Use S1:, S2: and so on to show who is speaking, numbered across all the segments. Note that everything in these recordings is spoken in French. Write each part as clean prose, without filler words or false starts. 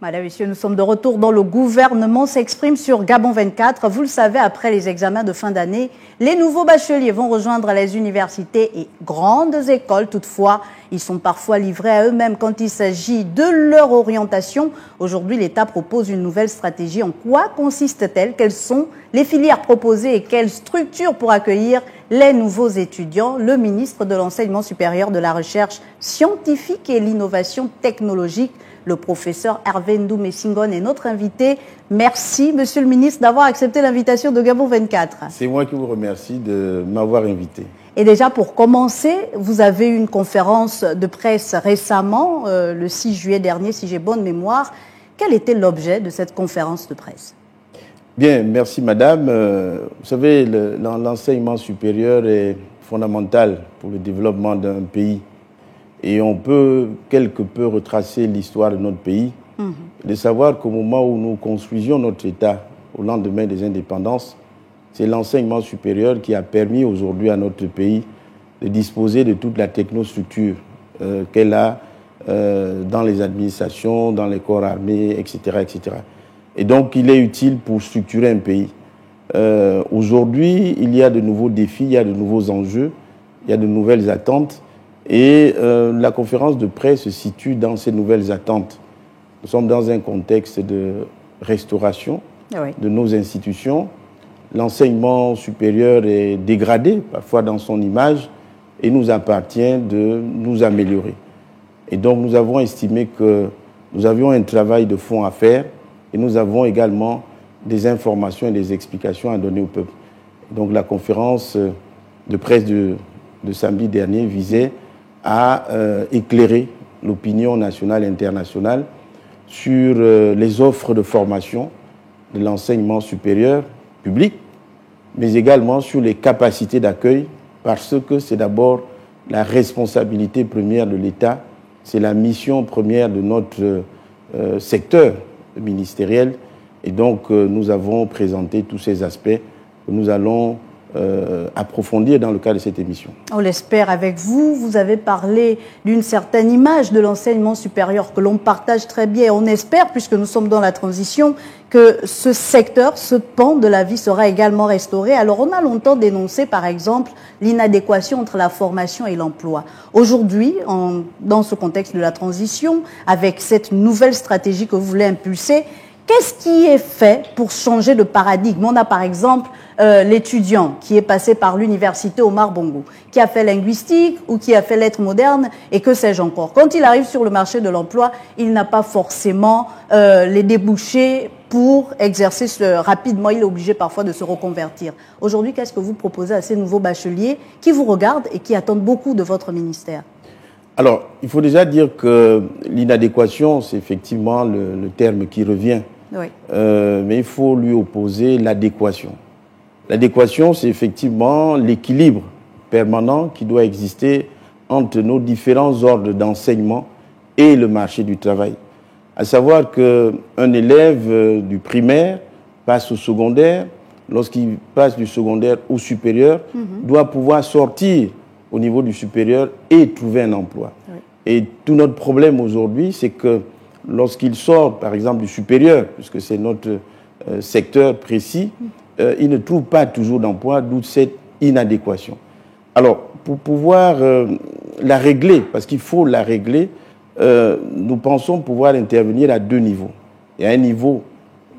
S1: Madame, Messieurs, nous sommes de retour dans le gouvernement s'exprime sur Gabon 24. Vous le savez, après les examens de fin d'année, les nouveaux bacheliers vont rejoindre les universités et grandes écoles. Toutefois, ils sont parfois livrés à eux-mêmes quand il s'agit de leur orientation. Aujourd'hui, l'État propose une nouvelle stratégie. En quoi consiste-t-elle? Quelles sont les filières proposées et quelles structures pour accueillir les nouveaux étudiants? Le ministre de l'Enseignement supérieur, de la Recherche scientifique et l'innovation technologique, le professeur Hervé Ndoumé Singon est notre invité. Merci, monsieur le ministre, d'avoir accepté l'invitation de Gabon 24.
S2: C'est moi qui vous remercie de m'avoir invité.
S1: Et déjà, pour commencer, vous avez eu une conférence de presse récemment, le 6 juillet dernier, si j'ai bonne mémoire. Quel était l'objet de cette conférence de presse?
S2: Bien, merci madame. Vous savez, l'enseignement supérieur est fondamental pour le développement d'un pays. Et on peut quelque peu retracer l'histoire de notre pays, de savoir qu'au moment où nous construisions notre État, au lendemain des indépendances, c'est l'enseignement supérieur qui a permis aujourd'hui à notre pays de disposer de toute la technostructure qu'elle a dans les administrations, dans les corps armés, etc., etc. Et donc, il est utile pour structurer un pays. Aujourd'hui, il y a de nouveaux défis, il y a de nouveaux enjeux, il y a de nouvelles attentes. Et la conférence de presse se situe dans ces nouvelles attentes. Nous sommes dans un contexte de restauration de nos institutions. L'enseignement supérieur est dégradé, parfois dans son image, et il nous appartient de nous améliorer. Et donc nous avons estimé que nous avions un travail de fond à faire, et nous avons également des informations et des explications à donner au peuple. Donc la conférence de presse de samedi dernier visait à éclairer l'opinion nationale et internationale sur les offres de formation de l'enseignement supérieur public, mais également sur les capacités d'accueil, parce que c'est d'abord la responsabilité première de l'État, c'est la mission première de notre secteur ministériel. Et donc, nous avons présenté tous ces aspects que nous allons approfondir dans le cadre de cette émission.
S1: On l'espère avec vous. Vous avez parlé d'une certaine image de l'enseignement supérieur que l'on partage très bien. On espère, puisque nous sommes dans la transition, que ce secteur, ce pan de la vie sera également restauré. Alors, on a longtemps dénoncé, par exemple, l'inadéquation entre la formation et l'emploi. Aujourd'hui, dans ce contexte de la transition, avec cette nouvelle stratégie que vous voulez impulser, qu'est-ce qui est fait pour changer de paradigme? On a par exemple l'étudiant qui est passé par l'université Omar Bongo, qui a fait linguistique ou qui a fait lettres modernes et que sais-je encore. Quand il arrive sur le marché de l'emploi, il n'a pas forcément les débouchés pour exercer rapidement. Il est obligé parfois de se reconvertir. Aujourd'hui, qu'est-ce que vous proposez à ces nouveaux bacheliers qui vous regardent et qui attendent beaucoup de votre ministère?
S2: Alors, il faut déjà dire que l'inadéquation, c'est effectivement le terme qui revient.
S1: Oui.
S2: Mais il faut lui opposer l'adéquation. L'adéquation, c'est effectivement l'équilibre permanent qui doit exister entre nos différents ordres d'enseignement et le marché du travail. À savoir qu'un élève du primaire passe au secondaire, lorsqu'il passe du secondaire au supérieur, doit pouvoir sortir au niveau du supérieur et trouver un emploi. Oui. Et tout notre problème aujourd'hui, c'est que lorsqu'il sort, par exemple, du supérieur, puisque c'est notre secteur précis, il ne trouve pas toujours d'emploi, d'où cette inadéquation. Alors, pour pouvoir la régler, parce qu'il faut la régler, nous pensons pouvoir intervenir à deux niveaux. Il y a un niveau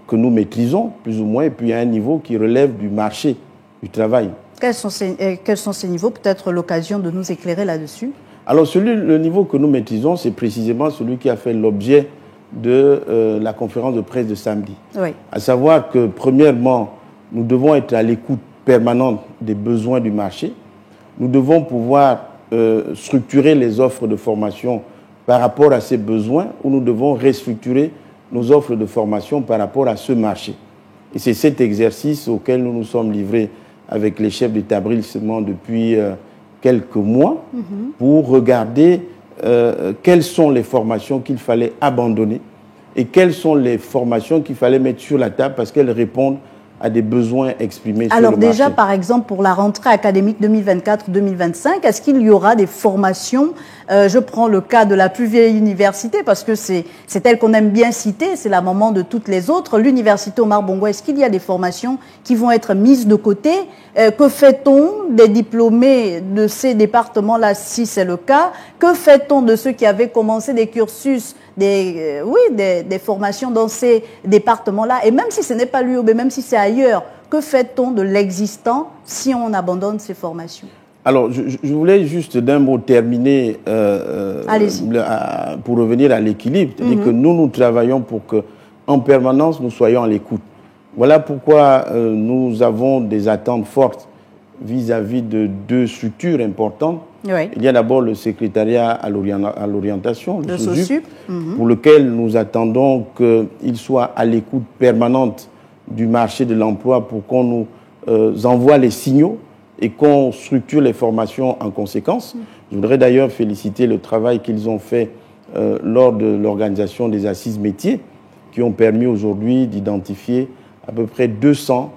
S2: que nous maîtrisons, plus ou moins, et puis il y a un niveau qui relève du marché du travail.
S1: Quels sont ces niveaux? Peut-être l'occasion de nous éclairer là-dessus.
S2: Alors, le niveau que nous maîtrisons, c'est précisément celui qui a fait l'objet de la conférence de presse de samedi. Oui. À savoir que, premièrement, nous devons être à l'écoute permanente des besoins du marché. Nous devons pouvoir structurer les offres de formation par rapport à ces besoins, ou nous devons restructurer nos offres de formation par rapport à ce marché. Et c'est cet exercice auquel nous nous sommes livrés avec les chefs d'établissement depuis quelques mois pour regarder quelles sont les formations qu'il fallait abandonner et quelles sont les formations qu'il fallait mettre sur la table parce qu'elles répondent à des besoins exprimés sur
S1: Alors
S2: le marché.
S1: déjà, par exemple, pour la rentrée académique 2024-2025, est-ce qu'il y aura des formations? Je prends le cas de la plus vieille université, parce que c'est elle qu'on aime bien citer, c'est la maman de toutes les autres, l'université Omar Bongo. Est-ce qu'il y a des formations qui vont être mises de côté? Que fait-on des diplômés de ces départements-là, si c'est le cas? Que fait-on de ceux qui avaient commencé des cursus, des formations dans ces départements-là? Et même si ce n'est pas l'UOB, même si c'est ailleurs, que fait-on de l'existant si on abandonne ces formations?
S2: Alors, je voulais juste d'un mot terminer pour revenir à l'équilibre. C'est-à-dire que nous travaillons pour qu'en permanence, nous soyons à l'écoute. Voilà pourquoi nous avons des attentes fortes vis-à-vis de deux structures importantes.
S1: Oui.
S2: Il y a d'abord le secrétariat à l'orientation, le SOSUP, pour lequel nous attendons qu'il soit à l'écoute permanente du marché de l'emploi pour qu'on nous envoie les signaux et qu'on structure les formations en conséquence. Je voudrais d'ailleurs féliciter le travail qu'ils ont fait lors de l'organisation des assises métiers, qui ont permis aujourd'hui d'identifier à peu près 200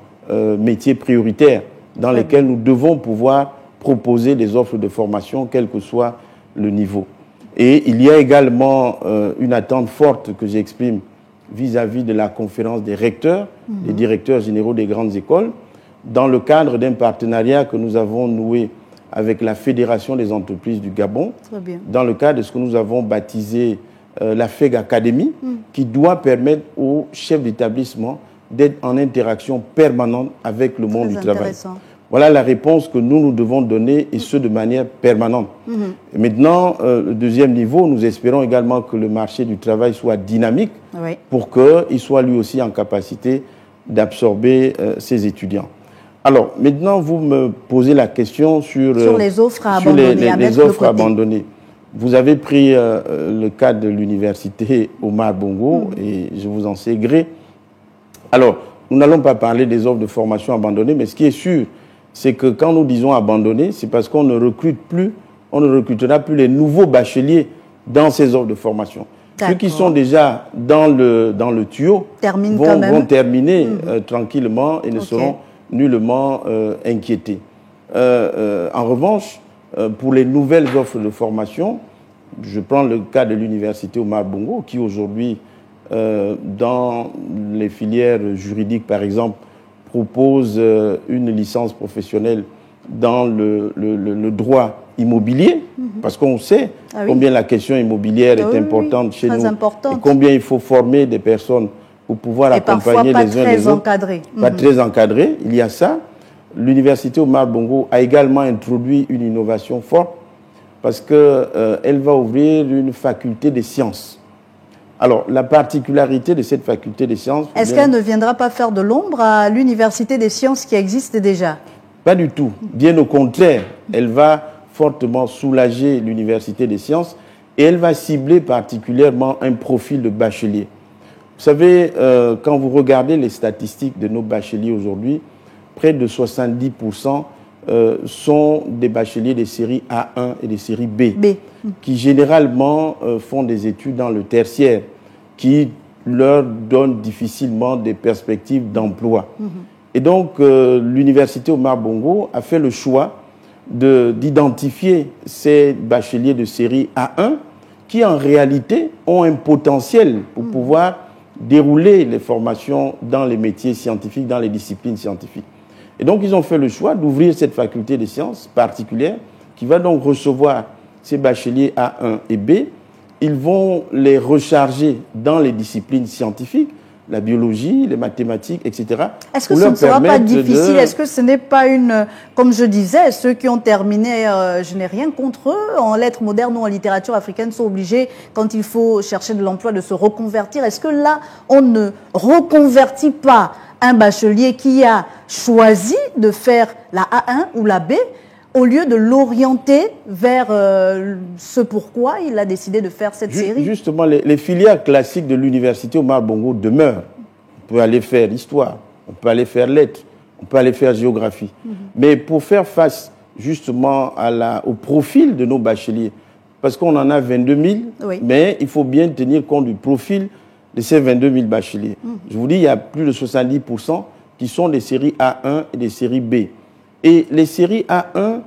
S2: métiers prioritaires dans lesquels nous devons pouvoir proposer des offres de formation, quel que soit le niveau. Et il y a également une attente forte que j'exprime vis-à-vis de la conférence des recteurs, des directeurs généraux des grandes écoles, dans le cadre d'un partenariat que nous avons noué avec la Fédération des entreprises du Gabon, dans le cadre de ce que nous avons baptisé la FEG Academy, qui doit permettre aux chefs d'établissement d'être en interaction permanente avec le monde du travail. Voilà la réponse que nous devons donner, et ce de manière permanente. Et maintenant, le deuxième niveau, nous espérons également que le marché du travail soit dynamique pour qu'il soit lui aussi en capacité d'absorber ses étudiants. Alors, maintenant, vous me posez la question sur
S1: les offres à abandonner.
S2: Les offres abandonnées. Vous avez pris le cas de l'université Omar Bongo et je vous en sais gré. Alors, nous n'allons pas parler des offres de formation abandonnées, mais ce qui est sûr, c'est que quand nous disons abandonner, c'est parce qu'on ne recrute plus, on ne recrutera plus les nouveaux bacheliers dans ces offres de formation. Ceux qui sont déjà dans le tuyau vont terminer tranquillement et ne seront nullement inquiétés. En revanche, pour les nouvelles offres de formation, je prends le cas de l'université Omar Bongo, qui aujourd'hui, dans les filières juridiques, par exemple, propose une licence professionnelle dans le droit immobilier, parce qu'on sait combien la question immobilière est importante chez nous, et combien il faut former des personnes pour pouvoir accompagner les uns les autres. Pas très encadré, il y a ça. L'université Omar Bongo a également introduit une innovation forte, parce qu'elle va ouvrir une faculté des sciences. Alors, la particularité de cette faculté des sciences...
S1: Est-ce qu'elle ne viendra pas faire de l'ombre à l'université des sciences qui existe déjà?
S2: Pas du tout. Bien au contraire, elle va fortement soulager l'université des sciences et elle va cibler particulièrement un profil de bachelier. Vous savez, quand vous regardez les statistiques de nos bacheliers aujourd'hui, près de 70% sont des bacheliers des séries A1 et des séries B. Qui généralement font des études dans le tertiaire, qui leur donnent difficilement des perspectives d'emploi. Et donc, l'université Omar Bongo a fait le choix d'identifier ces bacheliers de série A1 qui, en réalité, ont un potentiel pour pouvoir dérouler les formations dans les métiers scientifiques, dans les disciplines scientifiques. Et donc, ils ont fait le choix d'ouvrir cette faculté des sciences particulière qui va donc recevoir ces bacheliers A1 et B. Ils vont les recharger dans les disciplines scientifiques, la biologie, les mathématiques, etc.
S1: Est-ce que ce ne sera pas difficile? Est-ce que ce n'est pas une... Comme je disais, ceux qui ont terminé, je n'ai rien contre eux, en lettres modernes ou en littérature africaine, sont obligés, quand il faut chercher de l'emploi, de se reconvertir. Est-ce que là, on ne reconvertit pas un bachelier qui a choisi de faire la A1 ou la B, au lieu de l'orienter vers ce pourquoi il a décidé de faire cette série?
S2: Justement, les filières classiques de l'université Omar Bongo demeurent. On peut aller faire histoire, on peut aller faire lettres, on peut aller faire géographie. Mais pour faire face justement au profil de nos bacheliers, parce qu'on en a 22 000, mais il faut bien tenir compte du profil de ces 22 000 bacheliers. Je vous dis, il y a plus de 70% qui sont des séries A1 et des séries B. Et les séries A1,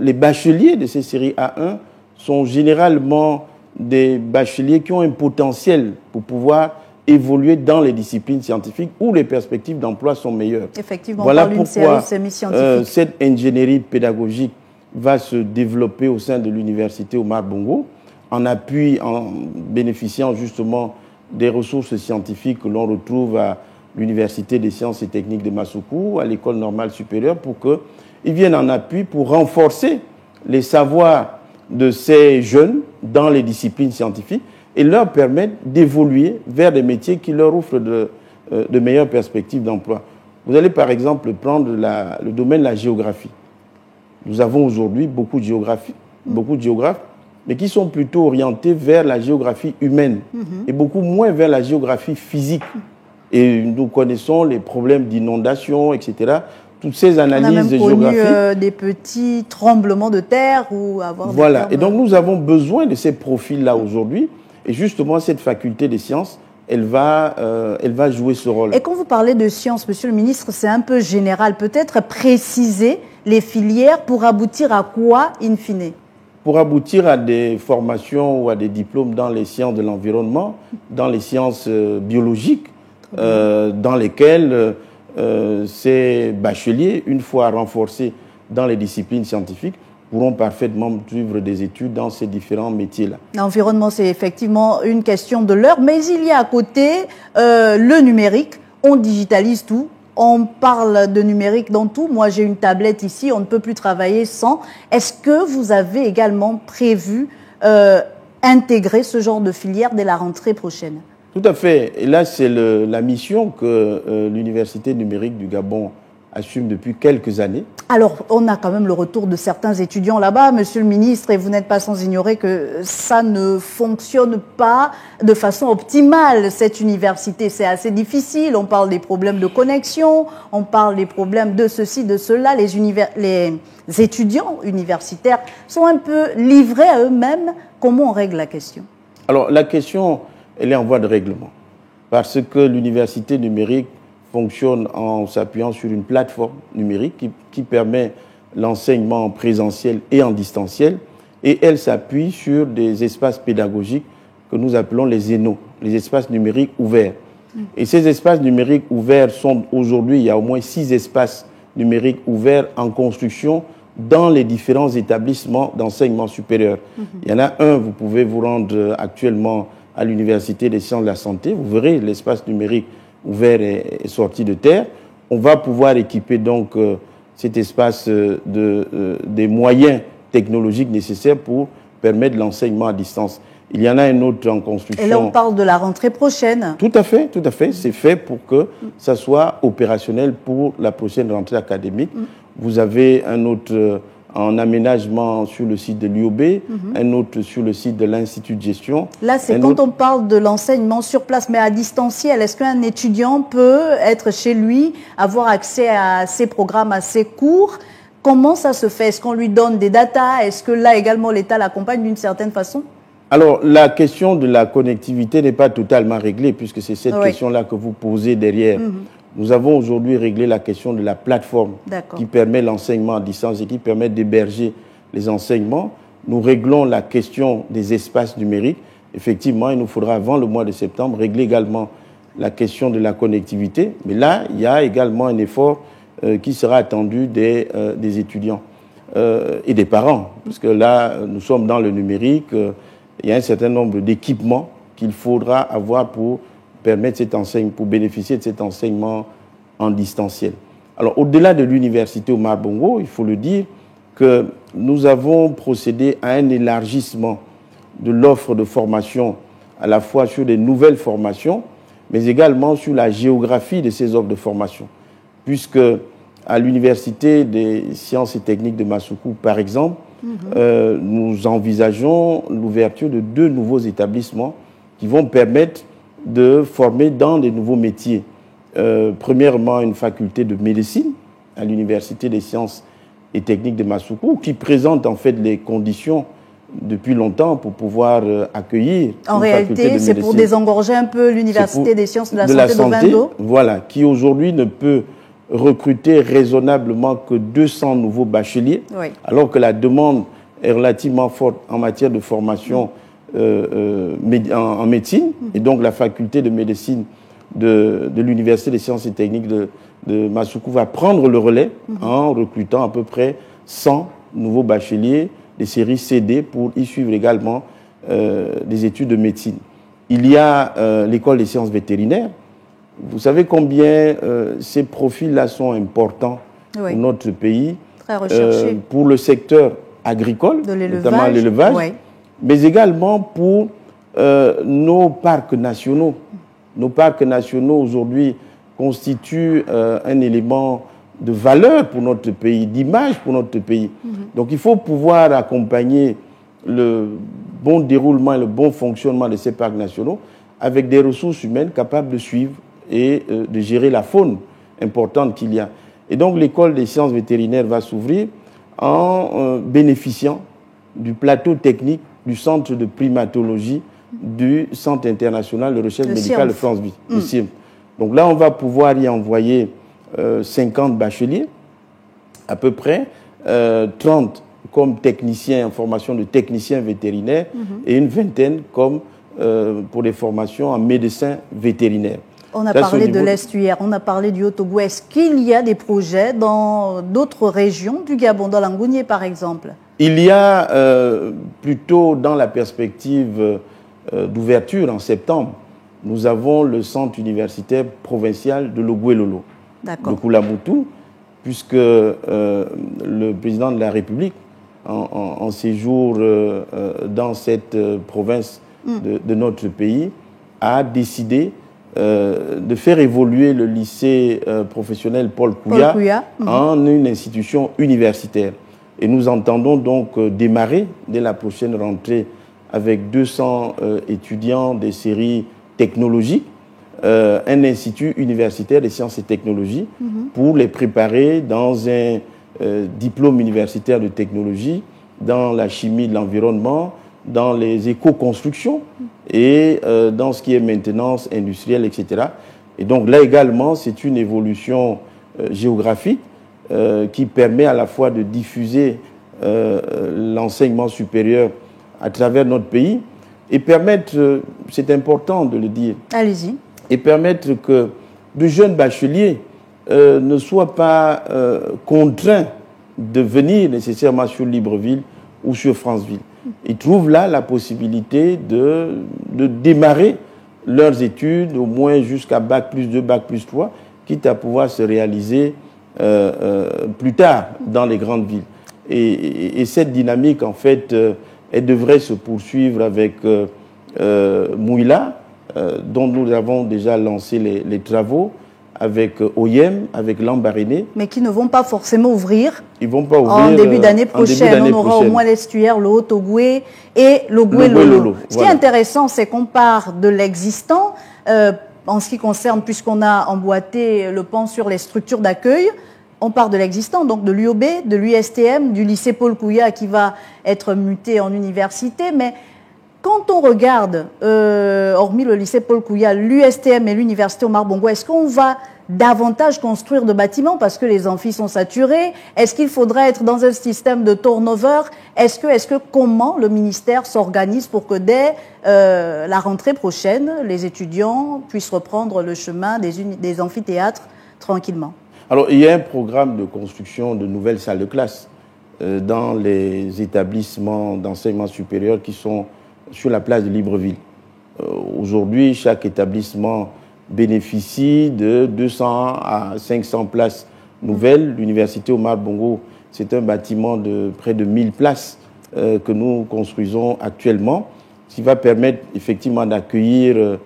S2: les bacheliers de ces séries A1 sont généralement des bacheliers qui ont un potentiel pour pouvoir évoluer dans les disciplines scientifiques où les perspectives d'emploi sont meilleures.
S1: Effectivement,
S2: voilà
S1: on parle d'une série semi-scientifique.
S2: Cette ingénierie pédagogique va se développer au sein de l'université Omar Bongo, en appui, en bénéficiant justement des ressources scientifiques que l'on retrouve à l'Université des sciences et techniques de Massoukou, à l'École normale supérieure, pour qu'ils viennent en appui pour renforcer les savoirs de ces jeunes dans les disciplines scientifiques et leur permettre d'évoluer vers des métiers qui leur offrent de meilleures perspectives d'emploi. Vous allez par exemple prendre le domaine de la géographie. Nous avons aujourd'hui beaucoup de géographes, mais qui sont plutôt orientés vers la géographie humaine et beaucoup moins vers la géographie physique. Et nous connaissons les problèmes d'inondation, etc. Toutes ces analyses géographiques.
S1: On a même connu des petits tremblements de terre ou avoir.
S2: Voilà. Et donc nous avons besoin de ces profils-là aujourd'hui. Et justement, cette faculté des sciences, elle va jouer ce rôle.
S1: Et quand vous parlez de sciences, monsieur le ministre, c'est un peu général. Peut-être préciser les filières pour aboutir à quoi, in fine?
S2: Pour aboutir à des formations ou à des diplômes dans les sciences de l'environnement, dans les sciences biologiques, dans lesquelles ces bacheliers, une fois renforcés dans les disciplines scientifiques, pourront parfaitement suivre des études dans ces différents métiers-là.
S1: L'environnement, c'est effectivement une question de l'heure, mais il y a à côté le numérique. On digitalise tout. On parle de numérique dans tout. Moi, j'ai une tablette ici, on ne peut plus travailler sans. Est-ce que vous avez également prévu intégrer ce genre de filière dès la rentrée prochaine?
S2: Tout à fait. Et là, c'est la mission que l'Université numérique du Gabon assume depuis quelques années.
S1: Alors, on a quand même le retour de certains étudiants là-bas, monsieur le ministre, et vous n'êtes pas sans ignorer que ça ne fonctionne pas de façon optimale, cette université. C'est assez difficile. On parle des problèmes de connexion, on parle des problèmes de ceci, de cela. Les étudiants universitaires sont un peu livrés à eux-mêmes. Comment on règle la question?
S2: Alors, la question, elle est en voie de règlement. Parce que l'université numérique fonctionne en s'appuyant sur une plateforme numérique qui permet l'enseignement en présentiel et en distanciel. Et elle s'appuie sur des espaces pédagogiques que nous appelons les ENO, les espaces numériques ouverts. Et ces espaces numériques ouverts sont aujourd'hui, il y a au moins 6 espaces numériques ouverts en construction dans les différents établissements d'enseignement supérieur. Il y en a un, vous pouvez vous rendre actuellement à l'Université des sciences de la santé, vous verrez l'espace numérique ouvert et sorti de terre. On va pouvoir équiper donc cet espace des moyens technologiques nécessaires pour permettre l'enseignement à distance. Il y en a un autre en construction.
S1: Et là, on parle de la rentrée prochaine.
S2: Tout à fait, tout à fait. C'est fait pour que ça soit opérationnel pour la prochaine rentrée académique. Vous avez un autre en aménagement sur le site de l'UOB, un autre sur le site de l'Institut de gestion.
S1: Là, c'est quand on parle de l'enseignement sur place, mais à distanciel. Est-ce qu'un étudiant peut être chez lui, avoir accès à ces programmes, à ces cours? Comment ça se fait? Est-ce qu'on lui donne des datas? Est-ce que là également l'État l'accompagne d'une certaine façon?
S2: Alors, la question de la connectivité n'est pas totalement réglée, puisque c'est cette question-là que vous posez derrière. Nous avons aujourd'hui réglé la question de la plateforme qui permet l'enseignement à distance et qui permet d'héberger les enseignements. Nous réglons la question des espaces numériques. Effectivement, il nous faudra, avant le mois de septembre, régler également la question de la connectivité. Mais là, il y a également un effort qui sera attendu des étudiants et des parents. Parce que là, nous sommes dans le numérique. Il y a un certain nombre d'équipements qu'il faudra avoir pour permettre cet enseignement, pour bénéficier de cet enseignement en distanciel. Alors, au-delà de l'université Omar Bongo, il faut le dire que nous avons procédé à un élargissement de l'offre de formation, à la fois sur des nouvelles formations, mais également sur la géographie de ces offres de formation. Puisque à l'Université des sciences et techniques de Massoukou, par exemple, nous envisageons l'ouverture de 2 nouveaux établissements qui vont permettre de former dans des nouveaux métiers. Premièrement, une faculté de médecine à l'Université des sciences et techniques de Massoukou, qui présente en fait les conditions depuis longtemps pour pouvoir accueillir.
S1: En réalité, c'est pour désengorger un peu l'Université des sciences de la santé de Vindo.
S2: Voilà, qui aujourd'hui ne peut recruter raisonnablement que 200 nouveaux bacheliers,
S1: oui,
S2: alors que la demande est relativement forte en matière de formation en médecine. Et donc la faculté de médecine de l'Université des sciences et techniques de Massoukou va prendre le relais en recrutant à peu près 100 nouveaux bacheliers des séries CD pour y suivre également des études de médecine. Il y a l'école des sciences vétérinaires. Vous savez combien ces profils-là sont importants, oui, pour notre pays,
S1: très recherchés,
S2: pour le secteur agricole, notamment l'élevage, oui, mais également pour nos parcs nationaux. Nos parcs nationaux aujourd'hui constituent un élément de valeur pour notre pays, d'image pour notre pays. Donc il faut pouvoir accompagner le bon déroulement et le bon fonctionnement de ces parcs nationaux avec des ressources humaines capables de suivre et de gérer la faune importante qu'il y a. Et donc l'école des sciences vétérinaires va s'ouvrir en bénéficiant du plateau technique du centre de primatologie du Centre international de recherche médicale de Franceville, le CIRM. Donc là, on va pouvoir y envoyer 50 bacheliers, à peu près, 30 comme techniciens en formation de techniciens vétérinaires et une vingtaine comme pour des formations en médecins vétérinaires.
S1: On a parlé de l'estuaire, on a parlé du Haut-Togo. Est-ce qu'il y a des projets dans d'autres régions du Gabon, dans l'Angounié par exemple?
S2: Il y a plutôt dans la perspective d'ouverture en septembre, nous avons le centre universitaire provincial de Logoué-Lolo, de Koulamoutou, puisque le président de la République, en séjour dans cette province de notre pays, a décidé de faire évoluer le lycée professionnel Paul Kouya en une institution universitaire. Et nous entendons donc démarrer dès la prochaine rentrée avec 200 étudiants des séries technologiques, un institut universitaire des sciences et technologies pour les préparer dans un diplôme universitaire de technologie, dans la chimie de l'environnement, dans les éco-constructions et dans ce qui est maintenance industrielle, etc. Et donc là également, c'est une évolution géographique qui permet à la fois de diffuser l'enseignement supérieur à travers notre pays et permettre, c'est important de le dire,
S1: allez-y,
S2: et permettre que de jeunes bacheliers ne soient pas contraints de venir nécessairement sur Libreville ou sur Franceville. Ils trouvent là la possibilité de démarrer leurs études au moins jusqu'à Bac+2, Bac+3, quitte à pouvoir se réaliser plus tard dans les grandes villes. Et cette dynamique, en fait, elle devrait se poursuivre avec Mouila, dont nous avons déjà lancé les travaux, avec OIM, avec Lambaréné.
S1: Mais qui ne vont pas forcément ouvrir.
S2: Ils vont pas ouvrir
S1: en début d'année prochaine. On aura au moins l'estuaire, le Haut-Togoué et Logoué-Lolo. Ce qui est intéressant, c'est qu'on part de l'existant en ce qui concerne, puisqu'on a emboîté le pan sur les structures d'accueil. On part de l'existant, donc de l'UOB, de l'USTM, du lycée Paul Kouya qui va être muté en université. Mais quand on regarde, hormis le lycée Paul Kouya, l'USTM et l'université Omar Bongo, est-ce qu'on va davantage construire de bâtiments parce que les amphis sont saturés? Est-ce qu'il faudrait être dans un système de turnover? Est-ce que comment le ministère s'organise pour que dès la rentrée prochaine, les étudiants puissent reprendre le chemin des amphithéâtres tranquillement?
S2: Alors, il y a un programme de construction de nouvelles salles de classe dans les établissements d'enseignement supérieur qui sont sur la place de Libreville. Aujourd'hui, chaque établissement bénéficie de 200 à 500 places nouvelles. L'université Omar Bongo, c'est un bâtiment de près de 1000 places que nous construisons actuellement, ce qui va permettre effectivement d'accueillir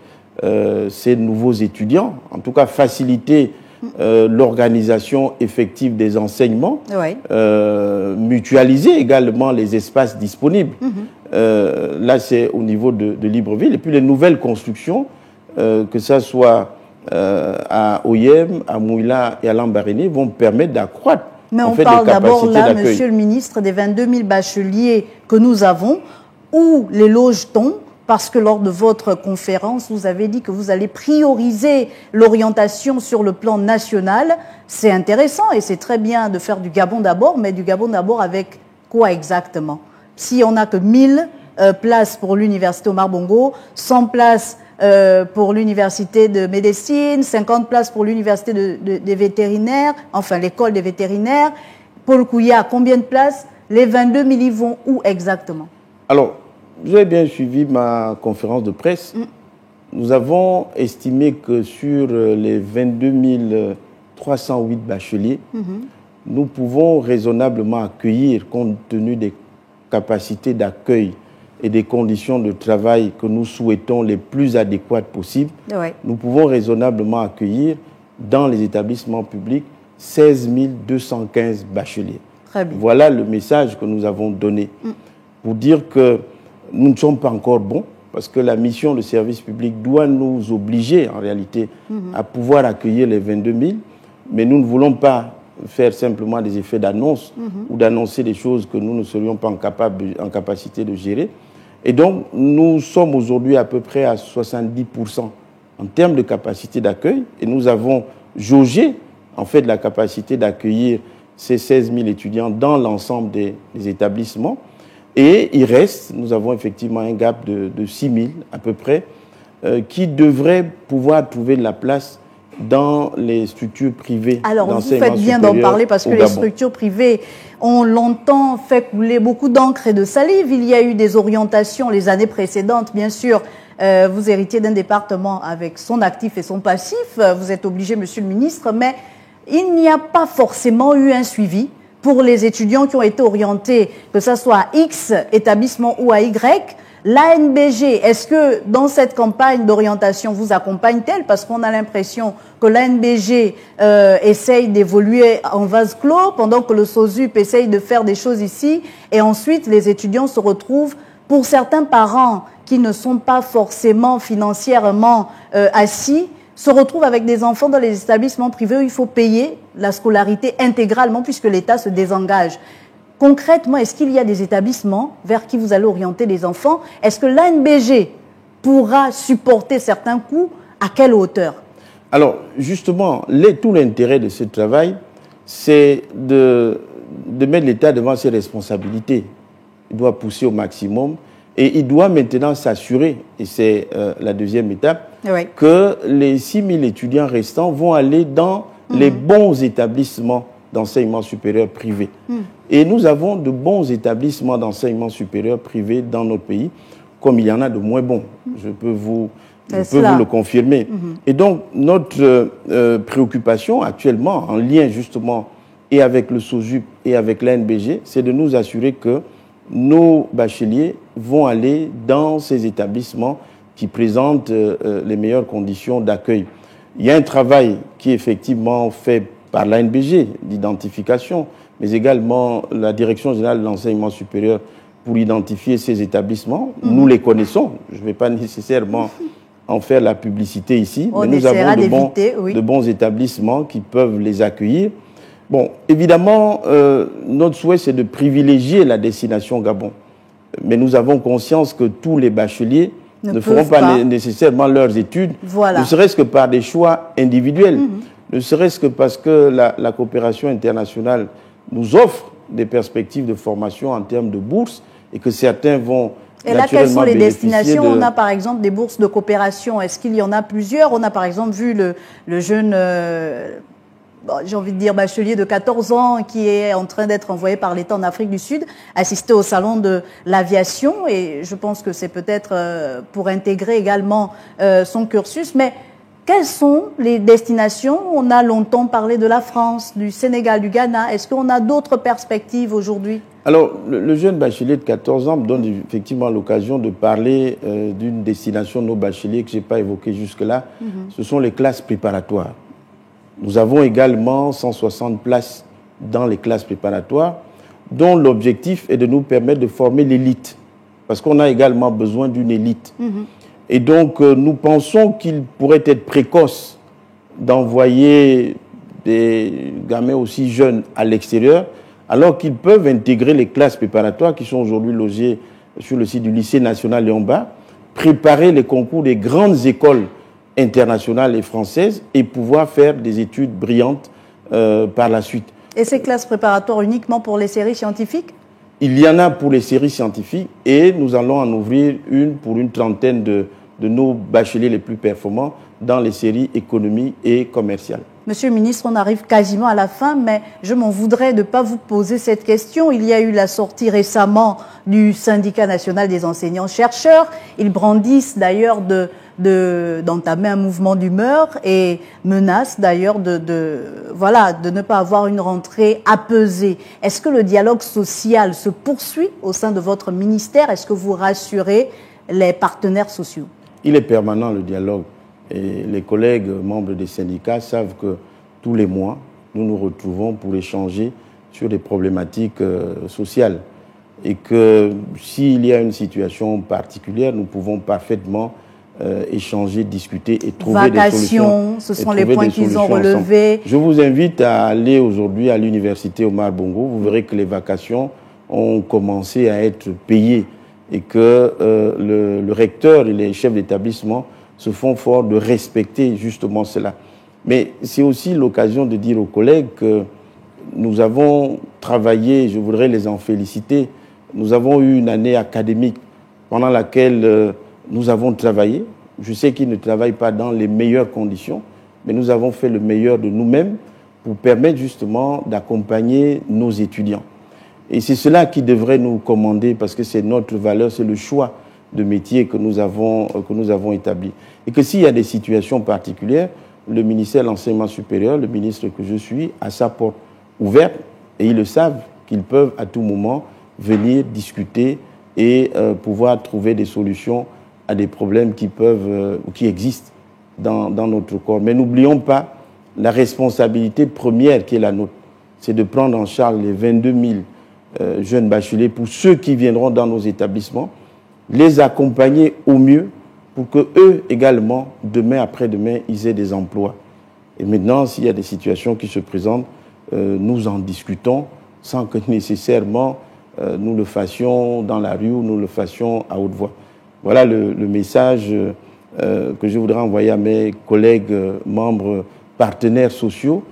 S2: ces nouveaux étudiants, en tout cas faciliter l'organisation effective des enseignements, mutualiser également les espaces disponibles. Là, c'est au niveau de Libreville. Et puis les nouvelles constructions, que ce soit à OIM, à Mouila et à Lambaréné, vont permettre d'accroître.
S1: Mais on parle d'abord là, monsieur le ministre, des 22 000 bacheliers que nous avons. Où les loge-t-on? Parce que lors de votre conférence, vous avez dit que vous allez prioriser l'orientation sur le plan national. C'est intéressant et c'est très bien de faire du Gabon d'abord, mais du Gabon d'abord avec quoi exactement? Si on n'a que 1000 places pour l'université Omar Bongo, 100 places pour l'université de médecine, 50 places pour l'université des vétérinaires, enfin l'école des vétérinaires. Paul Kouya, combien de places? Les 22 000 y vont où exactement?
S2: Alors, vous avez bien suivi ma conférence de presse. Nous avons estimé que sur les 22 308 bacheliers, nous pouvons raisonnablement accueillir, compte tenu des capacités d'accueil et des conditions de travail que nous souhaitons les plus adéquates possibles, nous pouvons raisonnablement accueillir dans les établissements publics 16 215 bacheliers.
S1: Très bien.
S2: Voilà le message que nous avons donné pour dire que nous ne sommes pas encore bons, parce que la mission de service public doit nous obliger en réalité à pouvoir accueillir les 22 000, mais nous ne voulons pas faire simplement des effets d'annonce ou d'annoncer des choses que nous ne serions pas en capacité de gérer. Et donc, nous sommes aujourd'hui à peu près à 70% en termes de capacité d'accueil, et nous avons jaugé en fait la capacité d'accueillir ces 16 000 étudiants dans l'ensemble des établissements. Et il reste, nous avons effectivement un gap de 6 000 à peu près, qui devrait pouvoir trouver de la place dans les structures privées.
S1: Alors, vous faites bien d'en parler parce que les structures privées ont longtemps fait couler beaucoup d'encre et de salive. Il y a eu des orientations les années précédentes, bien sûr. Vous héritiez d'un département avec son actif et son passif. Vous êtes obligé, monsieur le ministre, mais il n'y a pas forcément eu un suivi pour les étudiants qui ont été orientés, que ce soit à X établissement ou à Y. L'ANBG, est-ce que dans cette campagne d'orientation vous accompagne-t-elle? Parce qu'on a l'impression que l'ANBG essaye d'évoluer en vase clos, pendant que le SOSUP essaye de faire des choses ici. Et ensuite, les étudiants se retrouvent, pour certains parents qui ne sont pas forcément financièrement assis, se retrouvent avec des enfants dans les établissements privés où il faut payer la scolarité intégralement puisque l'État se désengage. Concrètement, est-ce qu'il y a des établissements vers qui vous allez orienter les enfants? Est-ce que l'ANBG pourra supporter certains coûts? À quelle hauteur?
S2: Alors, justement, tout l'intérêt de ce travail, c'est de mettre l'État devant ses responsabilités. Il doit pousser au maximum et il doit maintenant s'assurer, et c'est la deuxième étape, que les 6 000 étudiants restants vont aller dans les bons établissements d'enseignement supérieur privé. Et nous avons de bons établissements d'enseignement supérieur privé dans notre pays, comme il y en a de moins bons. Je peux vous le confirmer. Et donc, notre préoccupation actuellement, en lien justement et avec le SOSUP et avec l'ANBG, c'est de nous assurer que nos bacheliers vont aller dans ces établissements qui présentent les meilleures conditions d'accueil. Il y a un travail qui est effectivement fait par l'ANBG d'identification, mais également la Direction générale de l'enseignement supérieur pour identifier ces établissements. Nous les connaissons, je ne vais pas nécessairement en faire la publicité ici, mais nous avons de bons établissements qui peuvent les accueillir. Bon, évidemment, notre souhait, c'est de privilégier la destination Gabon. Mais nous avons conscience que tous les bacheliers ne feront pas nécessairement leurs études, ne serait-ce que par des choix individuels, ne serait-ce que parce que la coopération internationale nous offre des perspectives de formation en termes de bourses et que certains vont
S1: et là, quelles sont les destinations? On a par exemple des bourses de coopération. Est-ce qu'il y en a plusieurs? On a par exemple vu le jeune... j'ai envie de dire bachelier de 14 ans qui est en train d'être envoyé par l'État en Afrique du Sud, assister au salon de l'aviation, et je pense que c'est peut-être pour intégrer également son cursus. Mais quelles sont les destinations? On a longtemps parlé de la France, du Sénégal, du Ghana. Est-ce qu'on a d'autres perspectives aujourd'hui?
S2: Alors, le jeune bachelier de 14 ans me donne effectivement l'occasion de parler d'une destination de nos bacheliers que je n'ai pas évoquée jusque-là. Ce sont les classes préparatoires. Nous avons également 160 places dans les classes préparatoires, dont l'objectif est de nous permettre de former l'élite, parce qu'on a également besoin d'une élite. Et donc, nous pensons qu'il pourrait être précoce d'envoyer des gamins aussi jeunes à l'extérieur, alors qu'ils peuvent intégrer les classes préparatoires qui sont aujourd'hui logées sur le site du lycée national Léon Mba, préparer les concours des grandes écoles internationales et françaises et pouvoir faire des études brillantes par la suite.
S1: Et ces classes préparatoires uniquement pour les séries scientifiques?
S2: Il y en a pour les séries scientifiques et nous allons en ouvrir une pour une trentaine de nos bacheliers les plus performants dans les séries économie et commerciales. Monsieur
S1: le ministre, on arrive quasiment à la fin, mais je m'en voudrais de ne pas vous poser cette question. Il y a eu la sortie récemment du syndicat national des enseignants-chercheurs. Ils brandissent d'ailleurs d'entamer un mouvement d'humeur et menacent d'ailleurs de ne pas avoir une rentrée apaisée. Est-ce que le dialogue social se poursuit au sein de votre ministère? Est-ce que vous rassurez les partenaires sociaux?
S2: Il est permanent, le dialogue. Et les collègues membres des syndicats savent que tous les mois, nous nous retrouvons pour échanger sur des problématiques sociales. Et que s'il y a une situation particulière, nous pouvons parfaitement échanger, discuter et trouver des solutions.
S1: Ce sont les points qu'ils ont relevés.
S2: Je vous invite à aller aujourd'hui à l'université Omar Bongo. Vous verrez que les vacations ont commencé à être payées et que le recteur et les chefs d'établissement se font fort de respecter justement cela. Mais c'est aussi l'occasion de dire aux collègues que nous avons travaillé, je voudrais les en féliciter, nous avons eu une année académique pendant laquelle nous avons travaillé. Je sais qu'ils ne travaillent pas dans les meilleures conditions, mais nous avons fait le meilleur de nous-mêmes pour permettre justement d'accompagner nos étudiants. Et c'est cela qui devrait nous commander parce que c'est notre valeur, c'est le choix de métier que nous avons établi. Et que s'il y a des situations particulières, le ministère de l'Enseignement supérieur, le ministre que je suis, a sa porte ouverte et ils le savent qu'ils peuvent à tout moment venir discuter et pouvoir trouver des solutions à des problèmes qui existent dans notre corps. Mais n'oublions pas la responsabilité première qui est la nôtre, c'est de prendre en charge les 22 000 jeunes bacheliers pour ceux qui viendront dans nos établissements, les accompagner au mieux pour que eux également, demain, après-demain, ils aient des emplois. Et maintenant, s'il y a des situations qui se présentent, nous en discutons sans que nécessairement nous le fassions dans la rue ou nous le fassions à haute voix. Voilà le message que je voudrais envoyer à mes collègues membres partenaires sociaux,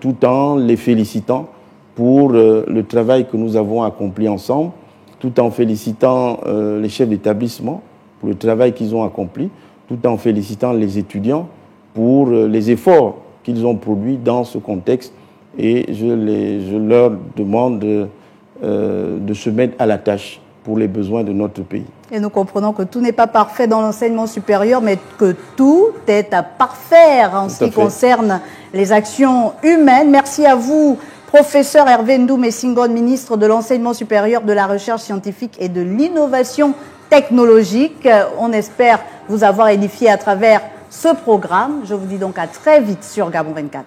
S2: tout en les félicitant pour le travail que nous avons accompli ensemble, tout en félicitant les chefs d'établissement pour le travail qu'ils ont accompli, tout en félicitant les étudiants pour les efforts qu'ils ont produits dans ce contexte. Et je leur demande de se mettre à la tâche pour les besoins de notre pays.
S1: Et nous comprenons que tout n'est pas parfait dans l'enseignement supérieur, mais que tout est à parfaire en ce qui concerne les actions humaines. Merci à vous, professeur Hervé Ndou Messingon, ministre de l'Enseignement supérieur, de la Recherche scientifique et de l'Innovation technologique. On espère vous avoir édifié à travers ce programme. Je vous dis donc à très vite sur Gabon 24.